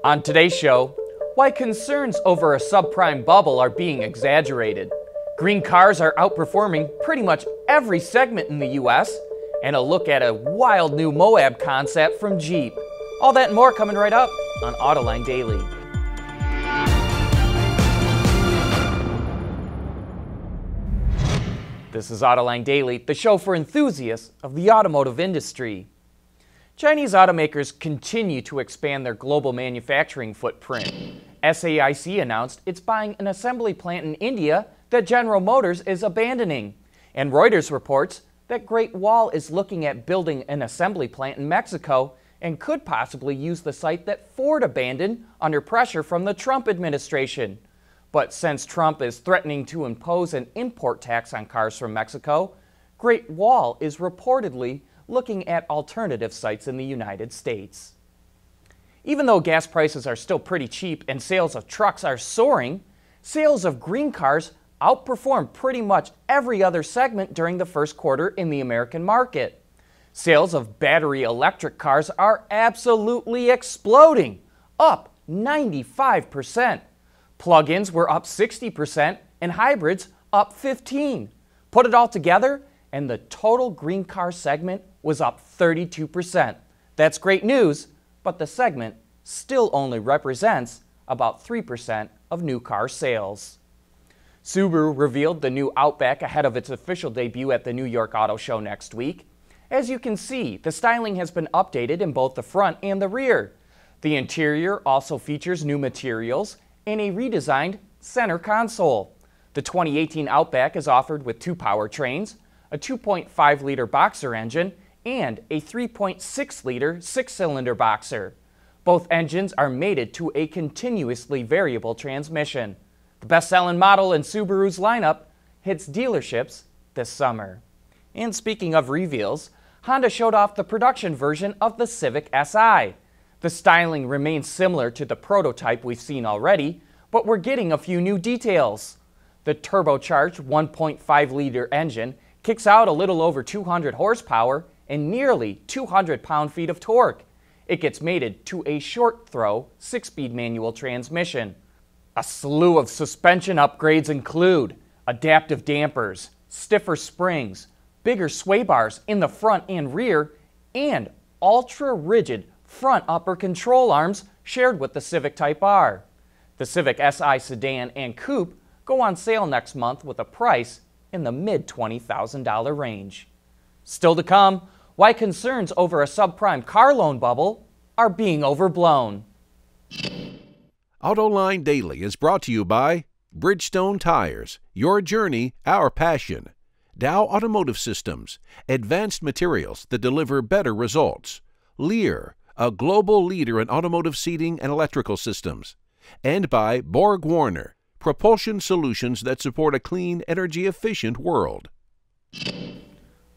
On today's show, why concerns over a subprime bubble are being exaggerated. Green cars are outperforming pretty much every segment in the US, and a look at a wild new Moab concept from Jeep. All that and more coming right up on Autoline Daily. This is Autoline Daily, the show for enthusiasts of the automotive industry. Chinese automakers continue to expand their global manufacturing footprint. SAIC announced it's buying an assembly plant in India that General Motors is abandoning. And Reuters reports that Great Wall is looking at building an assembly plant in Mexico and could possibly use the site that Ford abandoned under pressure from the Trump administration. But since Trump is threatening to impose an import tax on cars from Mexico, Great Wall is reportedly looking at alternative sites in the United States. Even though gas prices are still pretty cheap and sales of trucks are soaring, sales of green cars outperformed pretty much every other segment during the first quarter in the American market. Sales of battery electric cars are absolutely exploding, up 95%. Plug-ins were up 60% and hybrids up 15%. Put it all together, and the total green car segment was up 32%. That's great news, but the segment still only represents about 3% of new car sales. Subaru revealed the new Outback ahead of its official debut at the New York Auto Show next week. As you can see, the styling has been updated in both the front and the rear. The interior also features new materials and a redesigned center console. The 2018 Outback is offered with two powertrains, a 2.5-liter boxer engine and a 3.6-liter six-cylinder boxer. Both engines are mated to a continuously variable transmission. The best-selling model in Subaru's lineup hits dealerships this summer. And speaking of reveals, Honda showed off the production version of the Civic Si. The styling remains similar to the prototype we've seen already, but we're getting a few new details. The turbocharged 1.5-liter engine kicks out a little over 200 horsepower and nearly 200 pound-feet of torque. It gets mated to a short-throw 6-speed manual transmission. A slew of suspension upgrades include adaptive dampers, stiffer springs, bigger sway bars in the front and rear, and ultra-rigid front upper control arms shared with the Civic Type R. The Civic Si sedan and coupe go on sale next month with a price in the mid-$20,000 range. Still to come, why concerns over a subprime car loan bubble are being overblown. Autoline Daily is brought to you by Bridgestone Tires, your journey, our passion. Dow Automotive Systems, advanced materials that deliver better results. Lear, a global leader in automotive seating and electrical systems. And by Borg Warner, propulsion solutions that support a clean, energy-efficient world.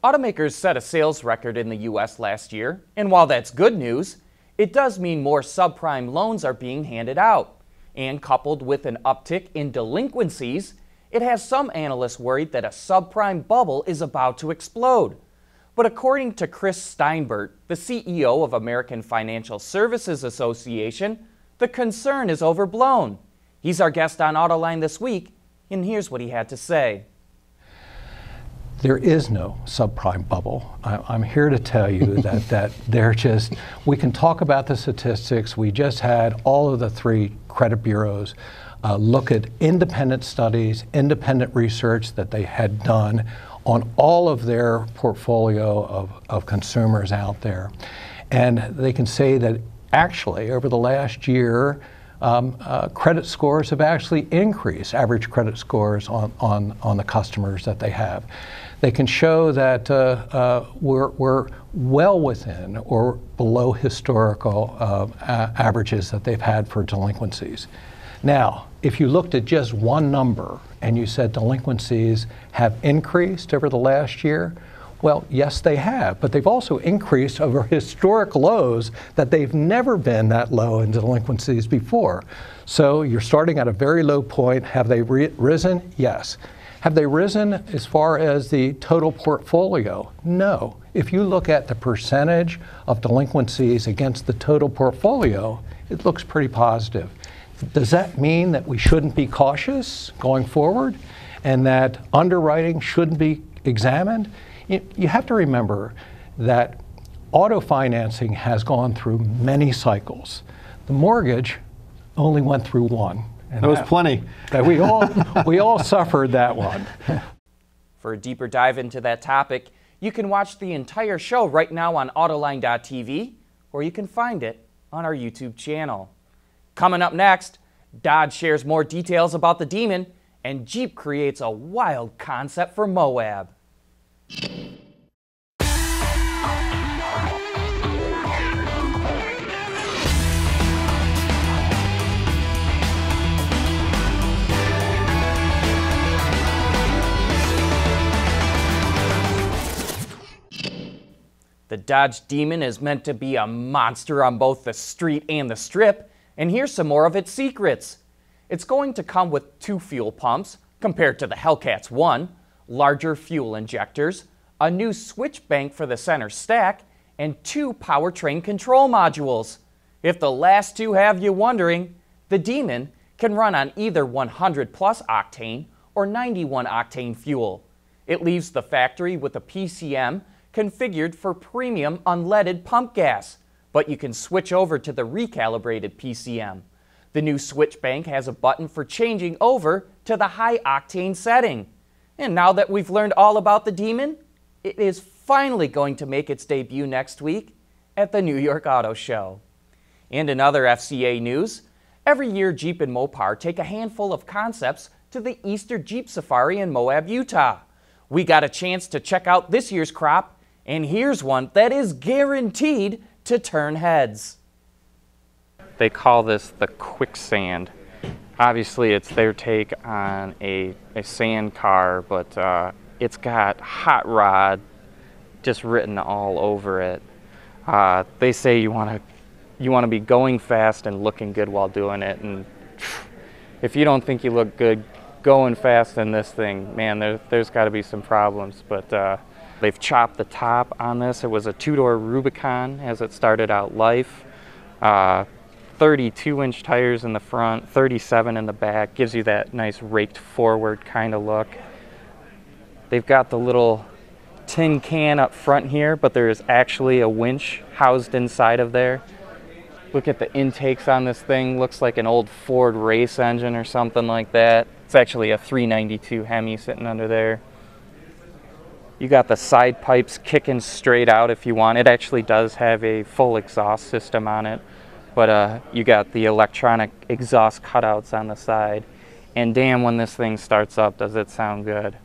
Automakers set a sales record in the U.S. last year, and while that's good news, it does mean more subprime loans are being handed out. And coupled with an uptick in delinquencies, it has some analysts worried that a subprime bubble is about to explode. But according to Chris Steinbert, the CEO of American Financial Services Association, the concern is overblown. He's our guest on Autoline this week, and here's what he had to say. There is no subprime bubble. I'm here to tell you that they're just, we can talk about the statistics. We just had all of the three credit bureaus look at independent studies, independent research that they had done on all of their portfolio of consumers out there. And they can say that actually over the last year, credit scores have actually increased, average credit scores on the customers that they have. They can show that we're well within or below historical averages that they've had for delinquencies. Now, if you looked at just one number and you said delinquencies have increased over the last year, well, yes, they have, but they've also increased over historic lows that they've never been that low in delinquencies before. So you're starting at a very low point. Have they risen? Yes. Have they risen as far as the total portfolio? No. If you look at the percentage of delinquencies against the total portfolio, it looks pretty positive. Does that mean that we shouldn't be cautious going forward and that underwriting shouldn't be examined? You have to remember that auto financing has gone through many cycles. The mortgage only went through one. And that was plenty. That we all suffered that one. For a deeper dive into that topic, you can watch the entire show right now on Autoline.tv, or you can find it on our YouTube channel. Coming up next, Dodge shares more details about the Demon, and Jeep creates a wild concept for Moab. The Dodge Demon is meant to be a monster on both the street and the strip, and here's some more of its secrets. It's going to come with 2 fuel pumps, compared to the Hellcat's 1, larger fuel injectors, a new switch bank for the center stack, and 2 powertrain control modules. If the last 2 have you wondering, the Demon can run on either 100 plus octane or 91 octane fuel. It leaves the factory with a PCM configured for premium unleaded pump gas, but you can switch over to the recalibrated PCM. The new switch bank has a button for changing over to the high octane setting. And now that we've learned all about the Demon, it is finally going to make its debut next week at the New York Auto Show. And in other FCA news, every year Jeep and Mopar take a handful of concepts to the Easter Jeep Safari in Moab, Utah. We got a chance to check out this year's crop, and here's one that is guaranteed to turn heads. They call this the Quicksand. Obviously, it's their take on a sand car, but it's got hot rod just written all over it. They say you want to be going fast and looking good while doing it, and if you don't think you look good going fast in this thing, man, there's got to be some problems. But they've chopped the top on this. It was a 2-door Rubicon as it started out life. 32-inch tires in the front, 37 in the back. Gives you that nice raked forward kind of look. They've got the little tin can up front here, but there is actually a winch housed inside of there. Look at the intakes on this thing. Looks like an old Ford race engine or something like that. It's actually a 392 Hemi sitting under there. You got the side pipes kicking straight out if you want. It actually does have a full exhaust system on it, but you got the electronic exhaust cutouts on the side. And damn, when this thing starts up, does it sound good.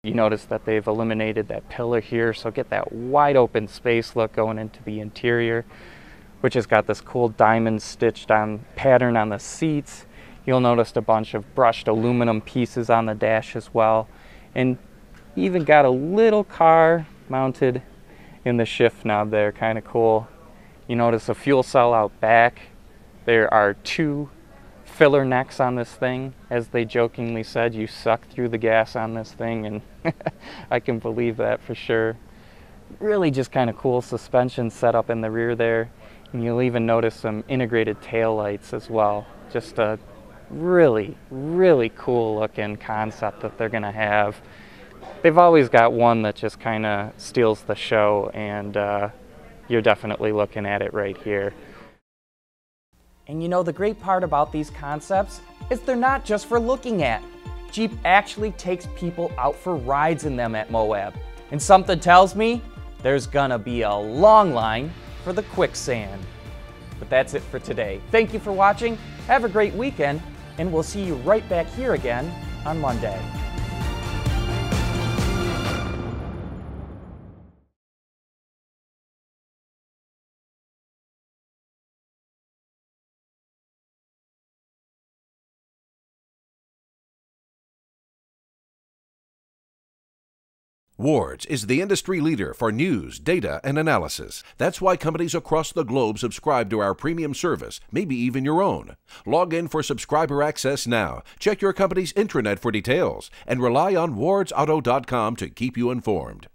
You notice that they've eliminated that pillar here, so get that wide open space look going into the interior, which has got this cool diamond stitched on pattern on the seats. You'll notice a bunch of brushed aluminum pieces on the dash as well, and even got a little car mounted in the shift knob there, kind of cool. You notice a fuel cell out back. There are 2 filler necks on this thing. As they jokingly said, you suck through the gas on this thing, and I can believe that for sure. Really just kind of cool suspension setup in the rear there, and you'll even notice some integrated tail lights as well. Just a really, really cool looking concept that they're gonna have. They've always got one that just kind of steals the show, and you're definitely looking at it right here. And you know, the great part about these concepts is they're not just for looking at. Jeep actually takes people out for rides in them at Moab. And something tells me there's gonna be a long line for the Quicksand. But that's it for today. Thank you for watching, have a great weekend, and we'll see you right back here again on Monday. Ward's is the industry leader for news, data, and analysis. That's why companies across the globe subscribe to our premium service, maybe even your own. Log in for subscriber access now, check your company's intranet for details, and rely on wardsauto.com to keep you informed.